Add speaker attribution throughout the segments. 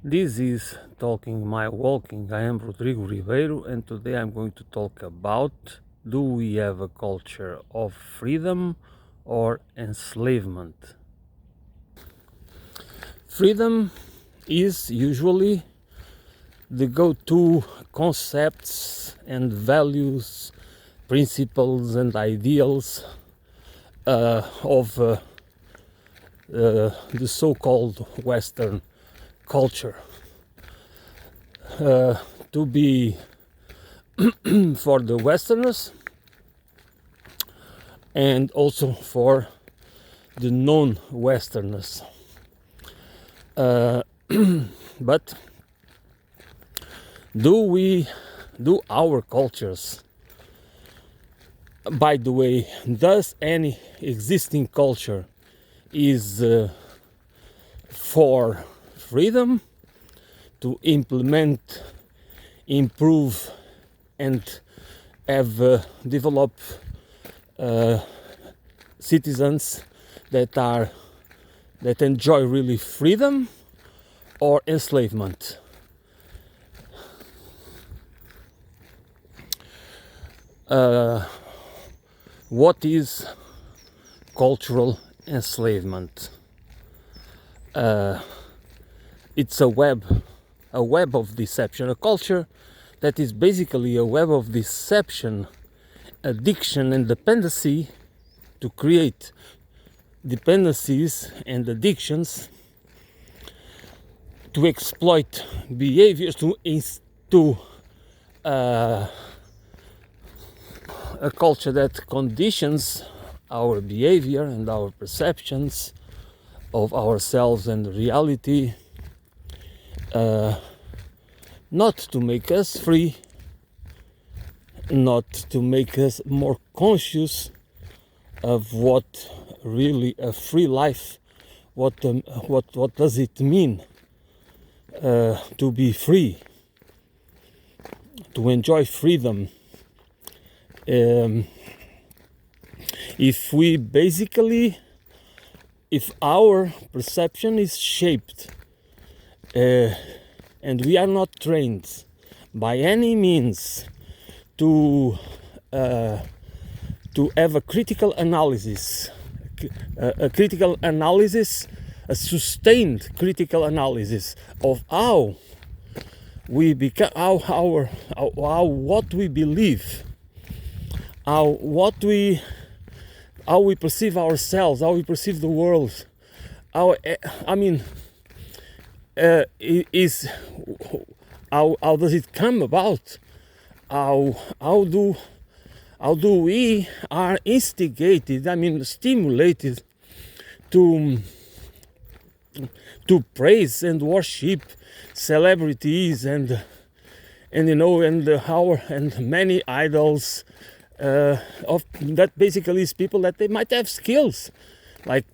Speaker 1: This is Talking My Walking. I am Rodrigo Ribeiro, and today I'm going to talk about, do we have a culture of freedom or enslavement? Freedom is usually the go-to concepts and values, principles and ideals of the so-called Western culture. To be for the Westerners and also for the non-Westerners. But do our cultures, by the way, does any existing culture is for freedom to implement, improve, and have develop citizens that enjoy really freedom or enslavement? What is cultural enslavement? It's a web of deception, a culture that is basically a web of deception, addiction, and dependency to create dependencies and addictions, to exploit behaviors, to a culture that conditions our behavior and our perceptions of ourselves and reality, not to make us free, not to make us more conscious of what really a free life, what does it mean to be free, to enjoy freedom. If our perception is shaped and we are not trained by any means to have a critical analysis, a sustained critical analysis of how we become, what we believe, how we perceive ourselves, how we perceive the world, how does it come about? How do we are instigated, stimulated to praise and worship celebrities and many idols of that basically is people that they might have skills, like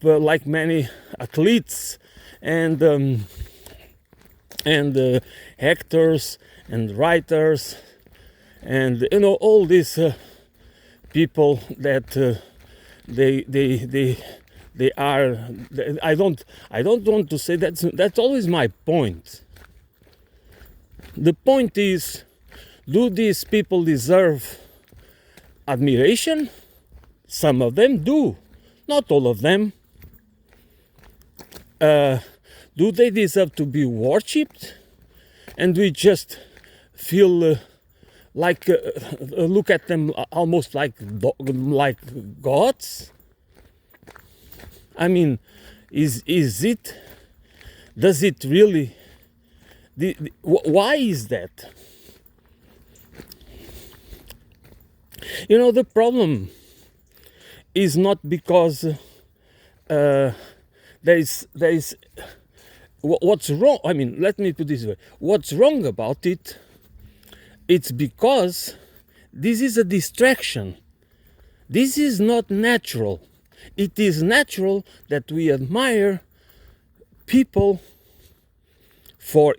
Speaker 1: many athletes and actors and writers and all these people that they are. I don't want to say that's always my point. The point is, do these people deserve admiration? Some of them do, not all of them. Do they deserve to be worshipped? And we just feel look at them almost like gods? Is it? Does it really? Why is that? The problem is not because there is what's wrong. Let me put it this way: what's wrong about it? It's because this is a distraction. This is not natural. It is natural that we admire people for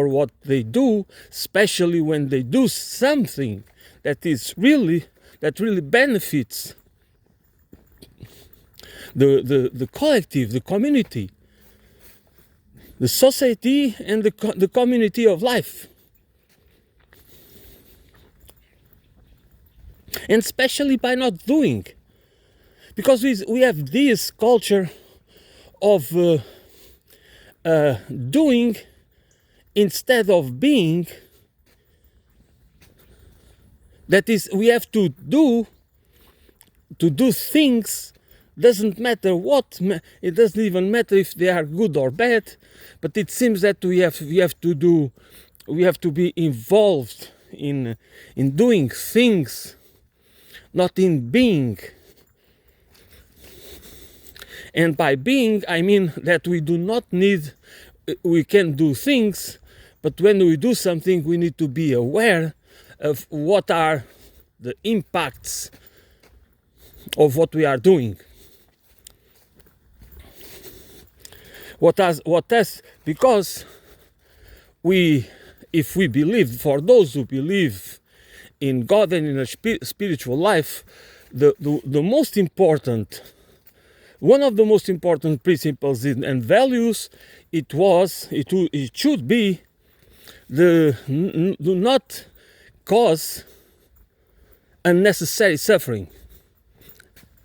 Speaker 1: what they do, especially when they do something that really benefits the collective, the community. the society and the community of life. And especially by not doing. Because we have this culture of doing instead of being. That is, we have to do things. Doesn't matter what, it doesn't even matter if they are good or bad, but it seems that we have to be involved in doing things, not in being. And by being, I mean that we do not need, we can do things, but when we do something, we need to be aware of what are the impacts of what we are doing. Because if we believe, for those who believe in God and in a spiritual life, the most important, one of the most important principles and values, it should be do not cause unnecessary suffering,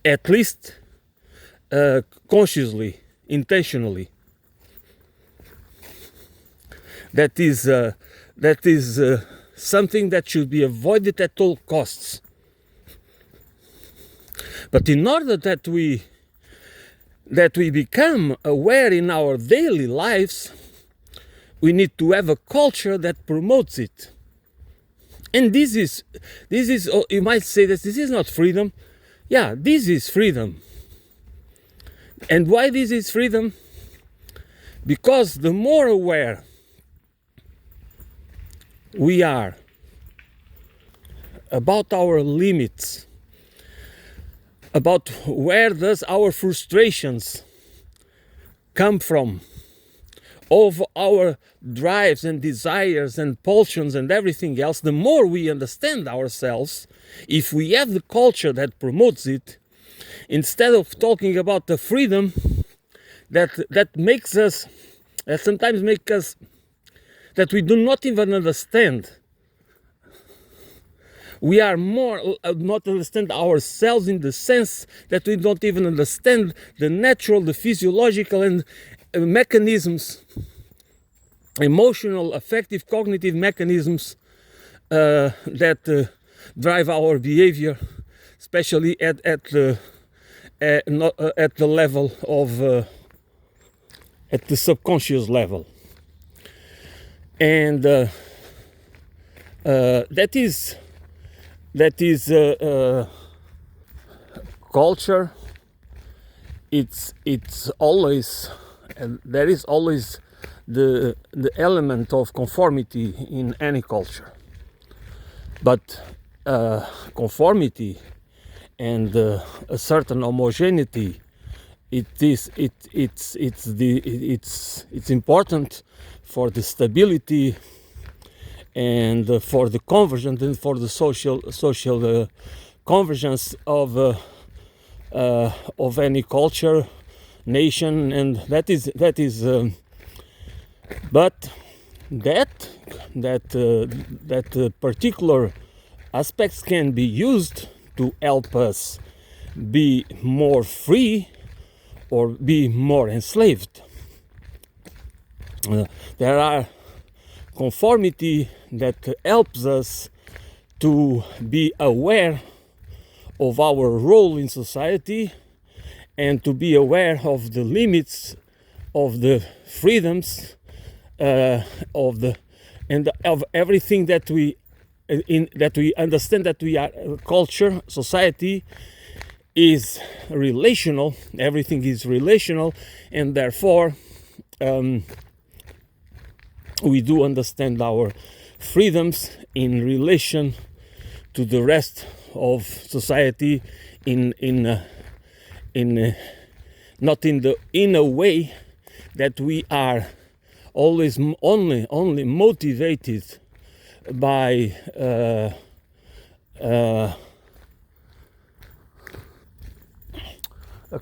Speaker 1: at least consciously, intentionally. That is something that should be avoided at all costs. But in order that we become aware in our daily lives, we need to have a culture that promotes it. And this is you might say that this is not freedom. Yeah, this is freedom. And why this is freedom? Because the more aware we are about our limits, about where does our frustrations come from, of our drives and desires and pulsions and everything else, the more we understand ourselves, if we have the culture that promotes it, instead of talking about the freedom that makes us, that sometimes makes us, that we do not even understand. We are more not understand ourselves in the sense that we don't even understand the natural, the physiological and mechanisms, emotional, affective, cognitive mechanisms that drive our behavior, especially at the level of at the subconscious level. And that is culture. It's always, and there is always the element of conformity in any culture. But conformity and a certain homogeneity, it's important for the stability and for the convergence and for the social convergence of any culture, nation, and that is but that particular aspects can be used to help us be more free or be more enslaved. There are conformity that helps us to be aware of our role in society and to be aware of the limits of the freedoms of everything that we understand, that we are culture, society is relational. Everything is relational, and therefore we do understand our freedoms in relation to the rest of society not in a way that we are always only motivated by a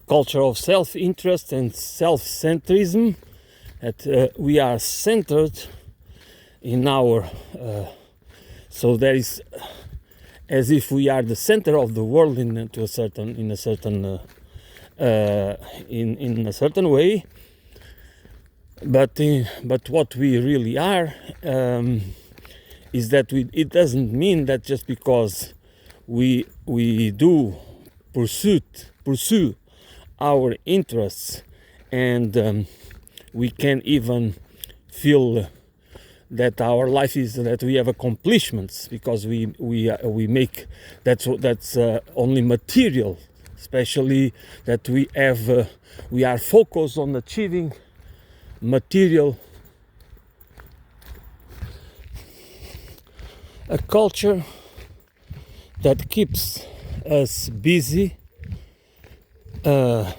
Speaker 1: culture of self-interest and self-centrism, that we are centered in our so there is as if we are the center of the world in a certain way, but what we really are is that it doesn't mean that just because we do pursue our interests and we can even feel that our life is that we have accomplishments because we make that's only material, especially that we are focused on achieving material. A culture that keeps us busy and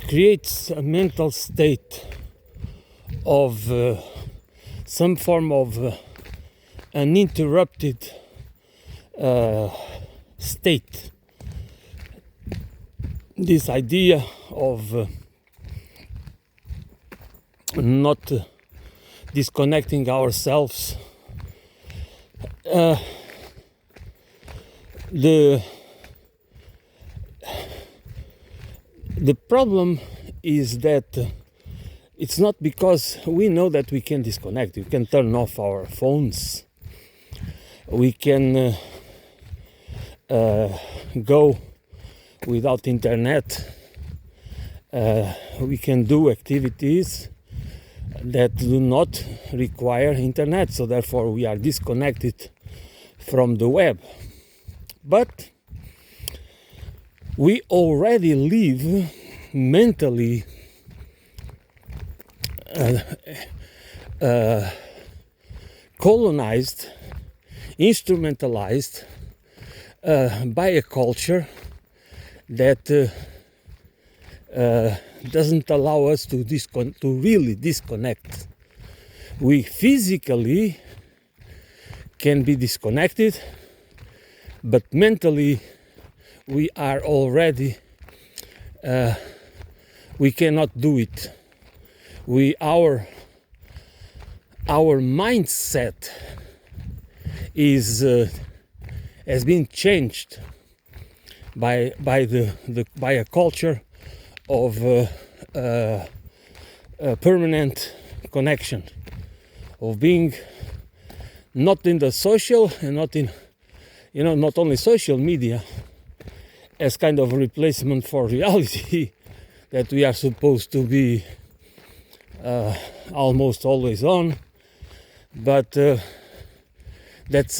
Speaker 1: creates a mental state of some form of uninterrupted state. This idea of not disconnecting ourselves. The problem is that it's not because we know that we can disconnect. We can turn off our phones. We can go without internet. We can do activities that do not require internet, so therefore we are disconnected from the web. But we already live mentally colonized, instrumentalized by a culture that doesn't allow us to really disconnect. We physically can be disconnected, but mentally we are already we cannot do it. Our mindset has been changed by a culture of permanent connection, of being not in the social and not in not only social media as kind of a replacement for reality that we are supposed to be almost always on, but that's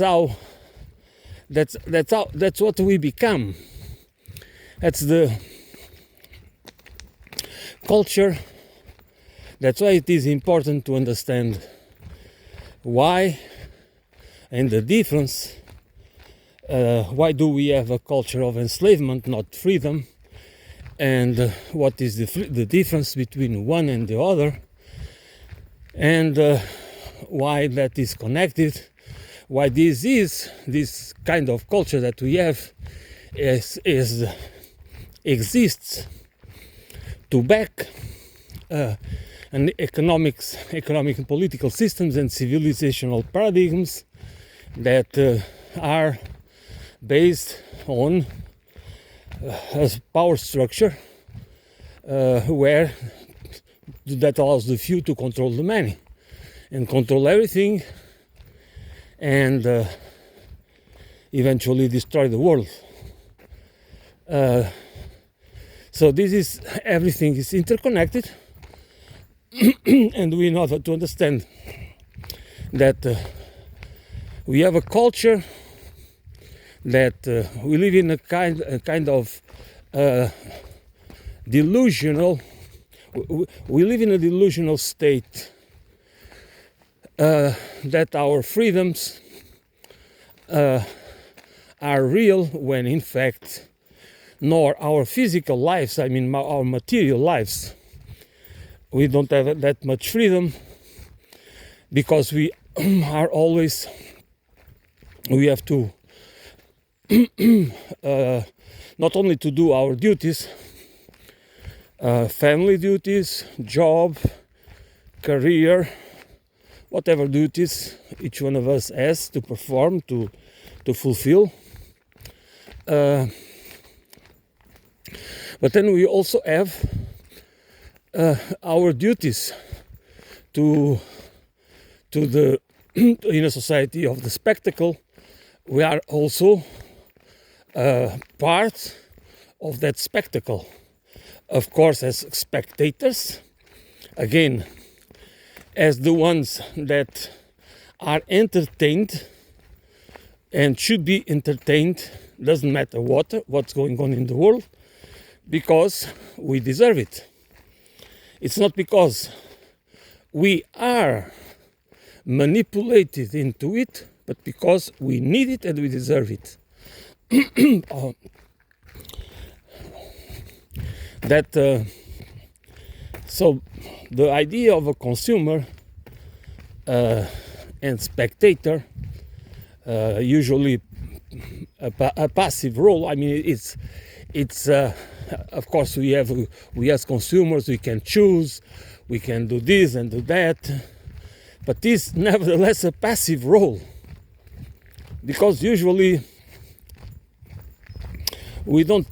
Speaker 1: what we become. That's the culture. That's why it is important to understand why and the difference. Why do we have a culture of enslavement, not freedom? And what is the difference between one and the other? And why that is connected? Why this kind of culture that we have exists to back an economic and political systems and civilizational paradigms that are based on a power structure where that allows the few to control the many and control everything and eventually destroy the world. So everything is interconnected and we know that to understand that we have a culture that we live in a kind of delusional. We live in a delusional state that our freedoms are real, when in fact, nor our physical lives, I mean our material lives, we don't have that much freedom, because we are always, we have to not only to do our duties, family duties, job, career, whatever duties each one of us has to perform, to fulfill. But then we also have our duties to the in a society of the spectacle. We are also part of that spectacle, of course, as spectators, again, as the ones that are entertained and should be entertained, doesn't matter what's going on in the world, because we deserve it. It's not because we are manipulated into it, but because we need it and we deserve it. So the idea of a consumer and spectator, usually a passive role. I mean, it's of course we as consumers, we can choose, we can do this and do that, but it's nevertheless a passive role, because usually we don't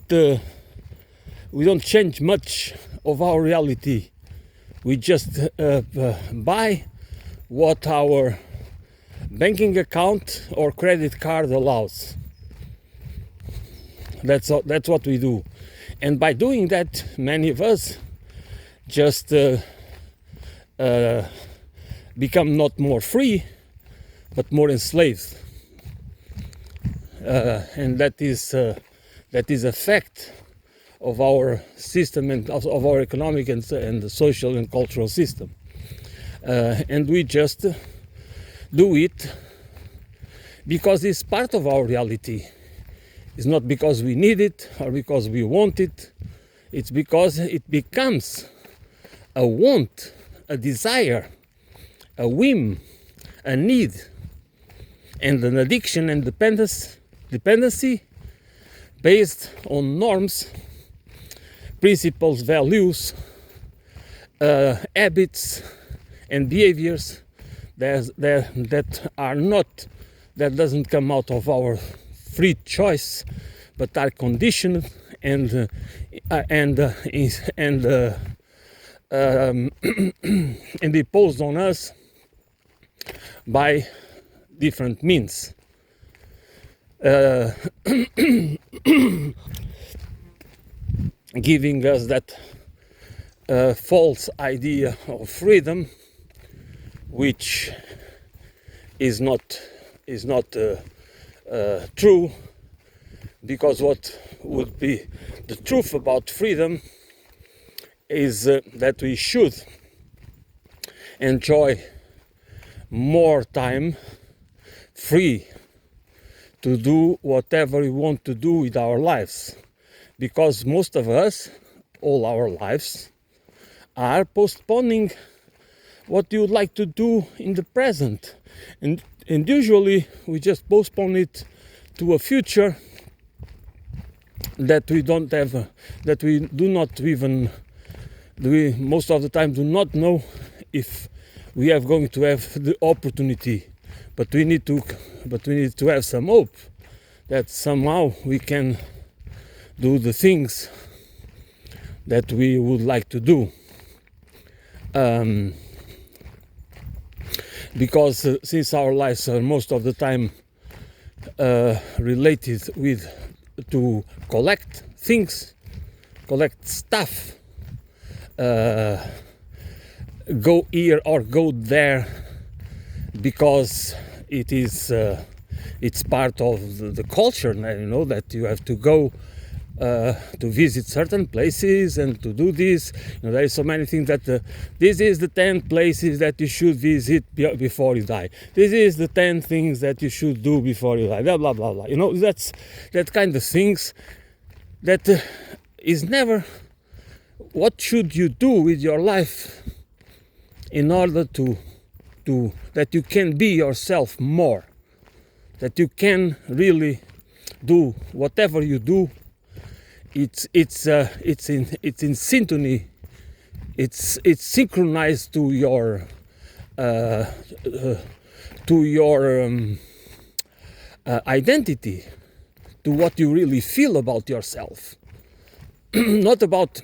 Speaker 1: change much of our reality. We just buy what our banking account or credit card allows. That's what we do, and by doing that, many of us just become not more free, but more enslaved, and that is a fact of our system and of our economic and the social and cultural system, and we just do it because it's part of our reality. It's not because we need it or because we want it. It's because it becomes a want, a desire, a whim, a need, and an addiction and dependency based on norms, principles, values, habits, and behaviors that doesn't come out of our free choice, but are conditioned and imposed on us by different means. Giving us that false idea of freedom, which is not true, because what would be the truth about freedom is that we should enjoy more time free to do whatever we want to do with our lives, because most of us, all our lives, are postponing what you would like to do in the present, and usually we just postpone it to a future that we don't have, that we do not even, we most of the time do not know if we are going to have the opportunity, but we need to have some hope that somehow we can do the things that we would like to do. Because since our lives are most of the time related to collect things, collect stuff, go here or go there, because it's part of the culture, you know, that you have to go to visit certain places and to do this. You know, there is so many things that this is the 10 places that you should visit before you die. This is the 10 things that you should do before you die. Blah blah blah blah. You know, that's that kind of things that is never. What should you do with your life in order to that you can be yourself more, that you can really do whatever you do it's in synchrony. It's synchronized to your uh, identity, to what you really feel about yourself, not about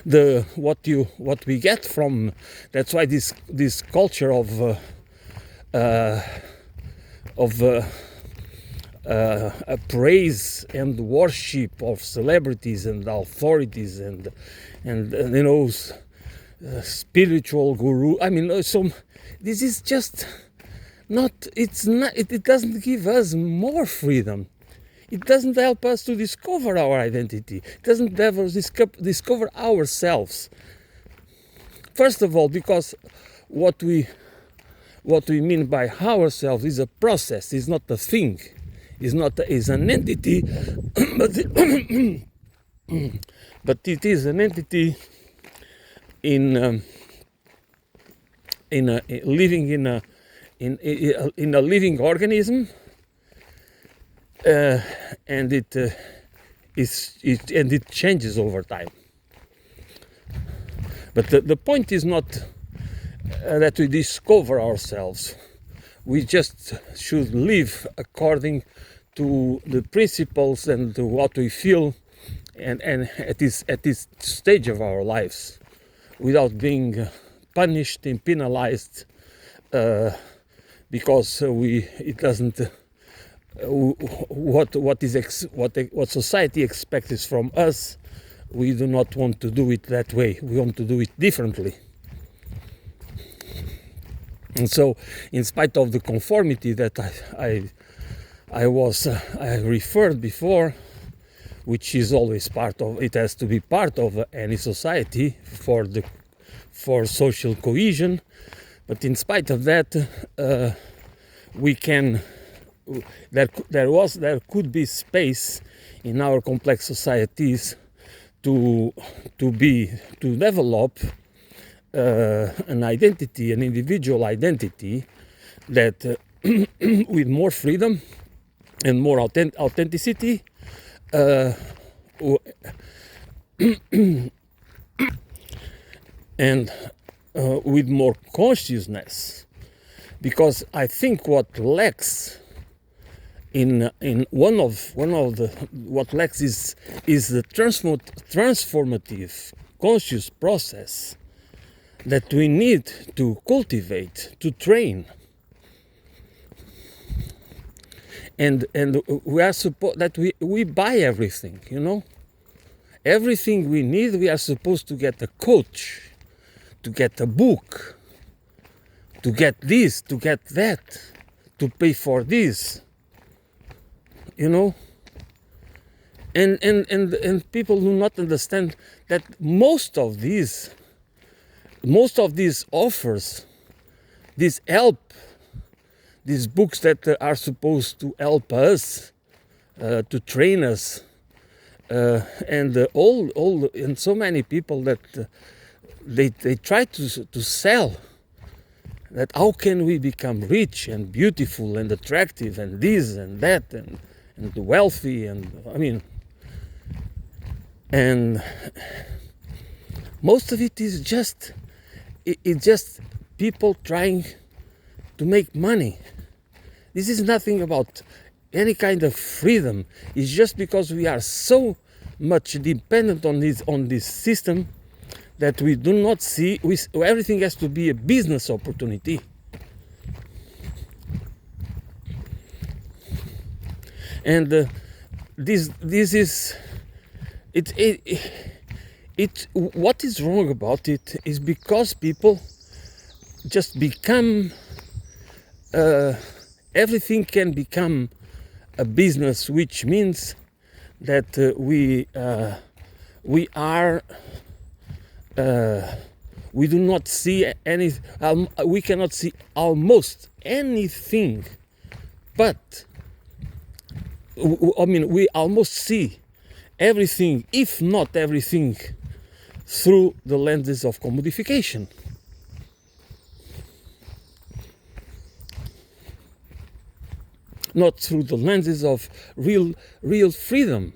Speaker 1: the what we get from. That's why this culture of praise and worship of celebrities and authorities and spiritual guru. I mean, this is just not. It's not. It doesn't give us more freedom. It doesn't help us to discover our identity. It doesn't ever discover ourselves. First of all, because what we mean by ourselves is a process. Is not a thing. Is an entity, but it is an entity in living in a living organism, and it changes over time. But the point is not that we discover ourselves. We just should live according to the principles and to what we feel, and at this stage of our lives, without being punished and penalized because it doesn't. What society expects from us, we do not want to do it that way. We want to do it differently. And so, in spite of the conformity that I referred before, which is always part of it, has to be part of any society for social cohesion. But in spite of that, we can. There could be space in our complex societies to develop an identity, an individual identity that with more freedom and more authenticity, and with more consciousness, because I think what lacks in what lacks is the transformative conscious process that we need to cultivate, to train, and we are that we buy everything, everything we need. We are supposed to get a coach, to get a book, to get this, to get that, to pay for this, and people do not understand that most of these offers, this help, these books that are supposed to help us, to train us, and and so many people that they try to sell that how can we become rich and beautiful and attractive and this and that and wealthy, and most of it is just people trying to make money. This is nothing about any kind of freedom. It's just because we are so much dependent on this system that we do not see. Everything has to be a business opportunity. And this is it. What is wrong about it is because people just become. Everything can become a business, which means that we do not see any. We cannot see almost anything, but we almost see everything, if not everything, through the lenses of commodification. Not through the lenses of real freedom.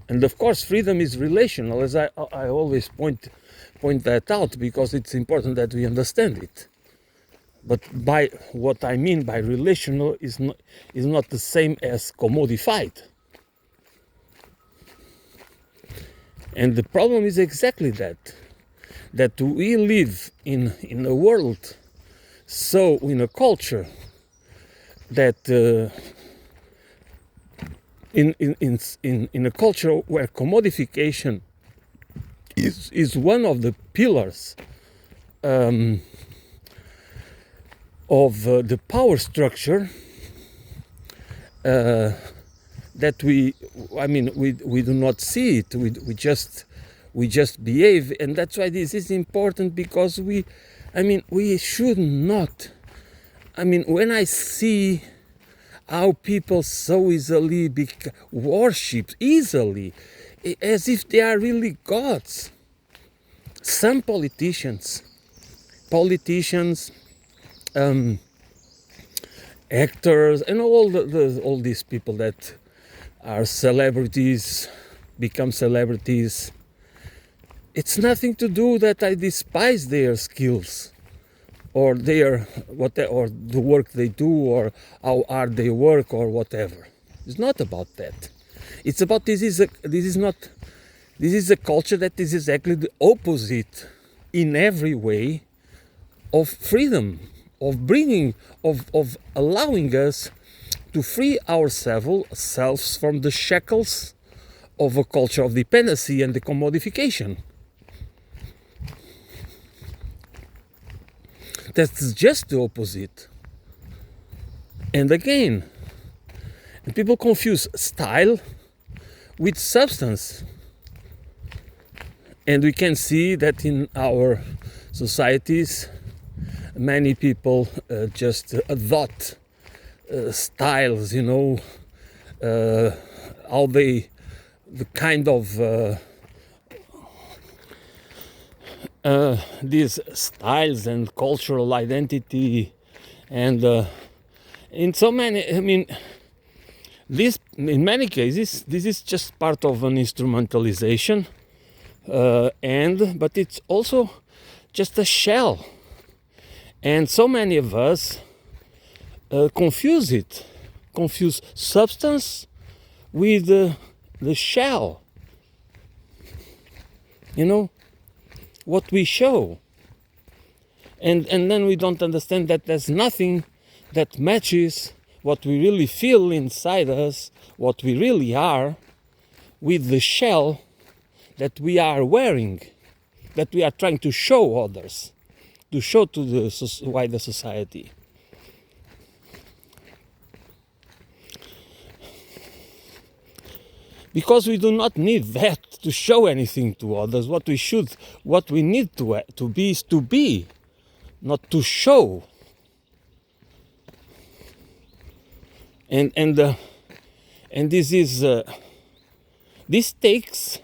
Speaker 1: And of course, freedom is relational, as I always point that out, because it's important that we understand it. But by what I mean by relational is not the same as commodified. And the problem is exactly that we live in a world, so in a culture that in a culture where commodification is one of the pillars of the power structure, that we do not see it. We just behave, and that's why this is important, because we should not. When I see how people so easily worship easily, as if they are really gods. Some politicians, actors, and all these people that are celebrities, become celebrities. It's nothing to do that I despise their skills, or the work they do, or how hard they work, or whatever. It's not about that. It's about this is a culture that is exactly the opposite in every way of freedom, of allowing us to free ourselves from the shackles of a culture of dependency and the commodification. That's just the opposite. And again, people confuse style with substance. And we can see that in our societies, many people just adopt styles, how the kind of these styles and cultural identity, and in so many, this in many cases this is just part of an instrumentalization, but it's also just a shell, and so many of us confuse substance with the shell, what we show, and then we don't understand that there's nothing that matches what we really feel inside us, what we really are, with the shell that we are wearing, that we are trying to show others, to show to the wider society. Because we do not need that to show anything to others. What we need to be is to be, not to show. And this is this takes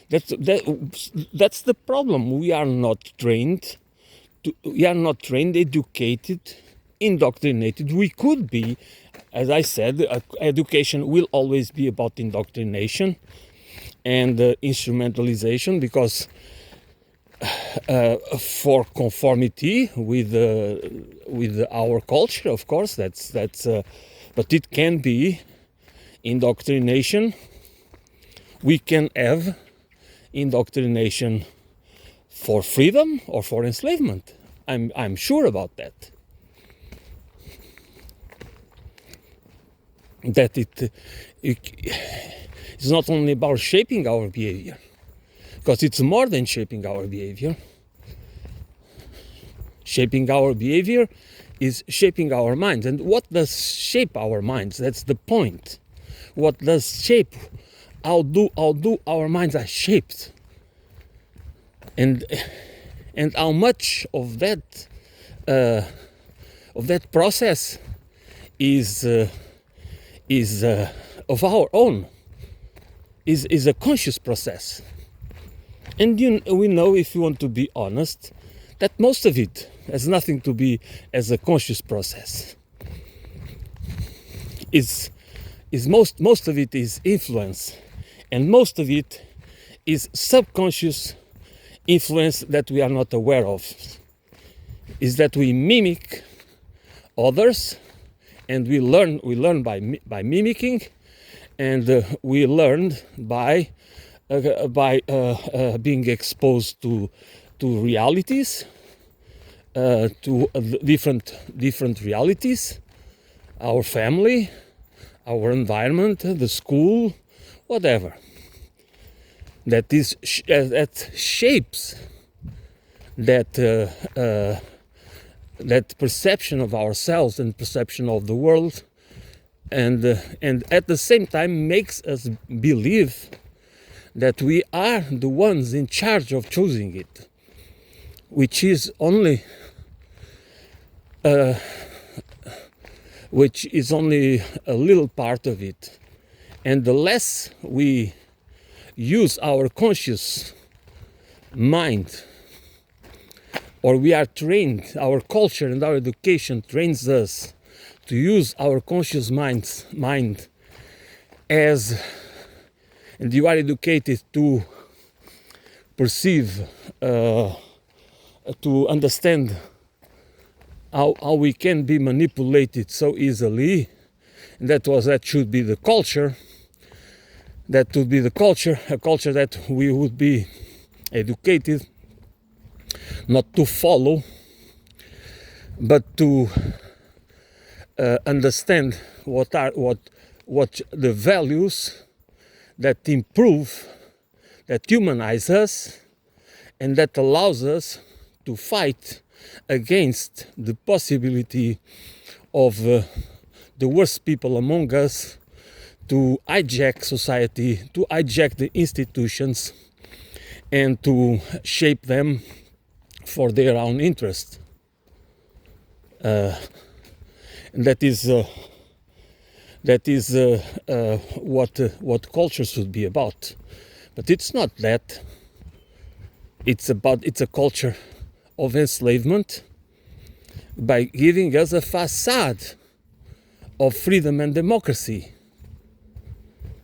Speaker 1: that's the problem. We are not trained, educated, indoctrinated. We could be. As I said, education will always be about indoctrination and instrumentalization, because for conformity with our culture, of course, that's but it can be indoctrination. We can have indoctrination for freedom or for enslavement. I'm sure about that. That it's not only about shaping our behavior, because it's more than shaping our behavior. Shaping our behavior is shaping our minds. And what does shape our minds? That's the point. What does shape? How do our minds are shaped? And how much of that process is of our own, is a conscious process. And we know, if you want to be honest, that most of it has nothing to be as a conscious process. Most of it is influence and most of it is subconscious influence that we are not aware of. Is that we mimic others, and we learn by mimicking, and we learn by being exposed to realities, to different realities, our family, our environment, the school, whatever. That shapes that perception of ourselves and perception of the world, and at the same time makes us believe that we are the ones in charge of choosing it, which is only a little part of it. And the less we use our conscious mind, or we are trained, our culture and our education trains us to use our conscious mind as, and you are educated to perceive, to understand how we can be manipulated so easily, and that should be the culture. That would be the culture, a culture that we would be educated not to follow, but to understand what the values that improve, that humanize us, and that allows us to fight against the possibility of the worst people among us to hijack society, to hijack the institutions, and to shape them for their own interest. And that is what culture should be about. But it's not that. It's a culture of enslavement by giving us a facade of freedom and democracy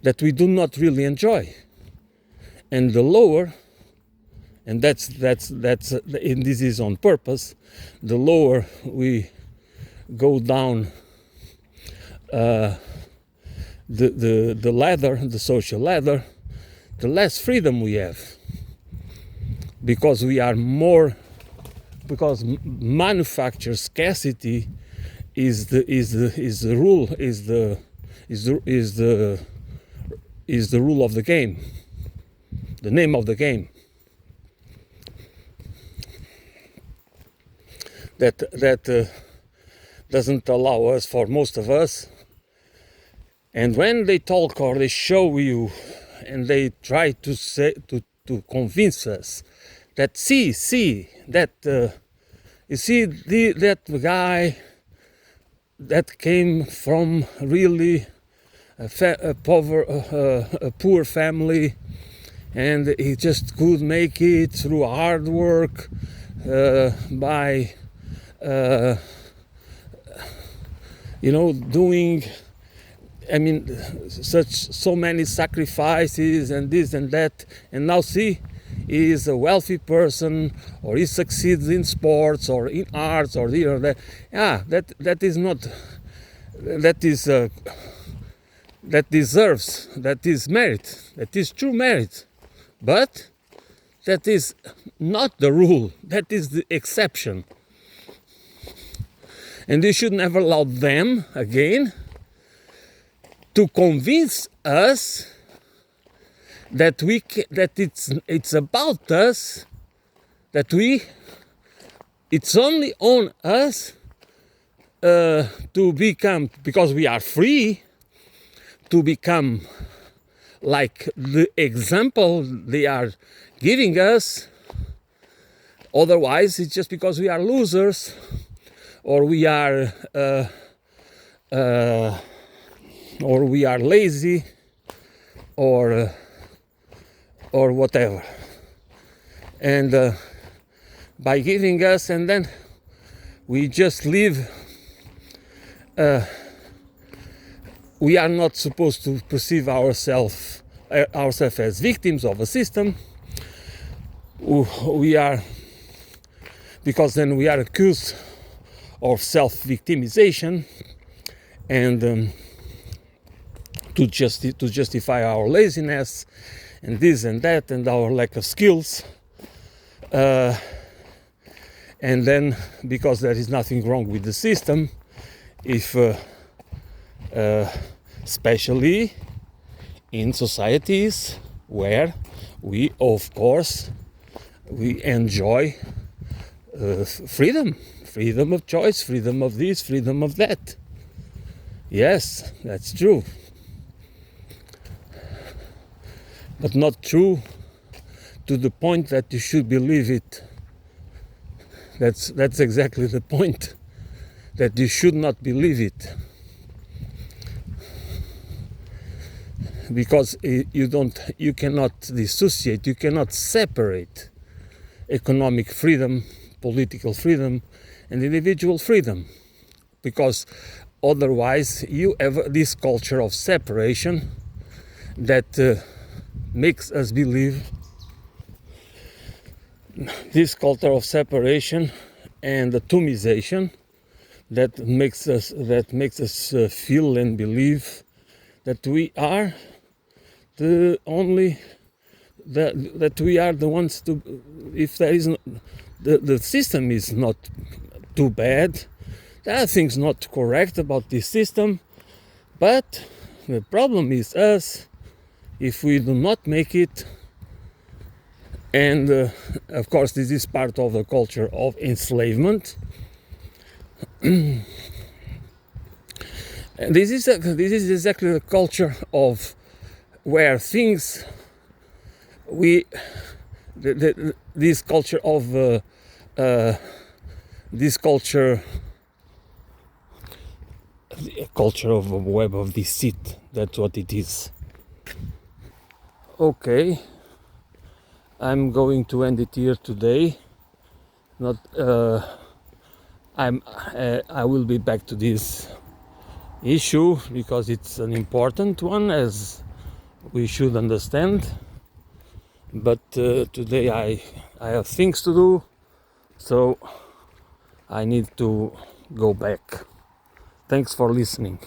Speaker 1: that we do not really enjoy. And the lower, and that's and this is on purpose, the lower we go down the ladder, the social ladder, the less freedom we have, because we are more, because manufacture scarcity is the rule of the game, the name of the game. That doesn't allow us, for most of us. And when they talk or they show you, and they try to say to convince us that see that you see that guy that came from really a poor family, and he just could make it through hard work, by doing, so many sacrifices and this and that, and now see, he is a wealthy person, or he succeeds in sports or in arts or this or that. That is not, that is that deserves, that is merit, that is true merit, but that is not the rule, that is the exception. And we should never allow them, again, to convince us that it's about us, that it's only on us to become, because we are free, to become like the example they are giving us. Otherwise, it's just because we are losers, or we are lazy, or whatever. And by giving us, and then we just live. We are not supposed to perceive ourselves ourselves as victims of a system. We are, because then we are accused of self-victimization, and to justify our laziness and this and that and our lack of skills, and then because there is nothing wrong with the system, if especially in societies where we, of course, we enjoy freedom of choice, freedom of this, freedom of that. Yes, that's true, but not true to the point that you should believe it. That's exactly the point, that you should not believe it, because you cannot dissociate, you cannot separate economic freedom, political freedom, and individual freedom, because otherwise you have this culture of separation that makes us believe, this culture of separation and atomization that makes us feel and believe that we are the only, that we are the ones to, if there is the system is not too bad, there are things not correct about this system, but the problem is us if we do not make it. And of course this is part of the culture of enslavement. And this is exactly the culture of where things this culture of a culture of a web of deceit. That's what it is. Okay, I'm going to end it here today. Not I will be back to this issue because it's an important one, as we should understand. But today I have things to do, so I need to go back. Thanks for listening.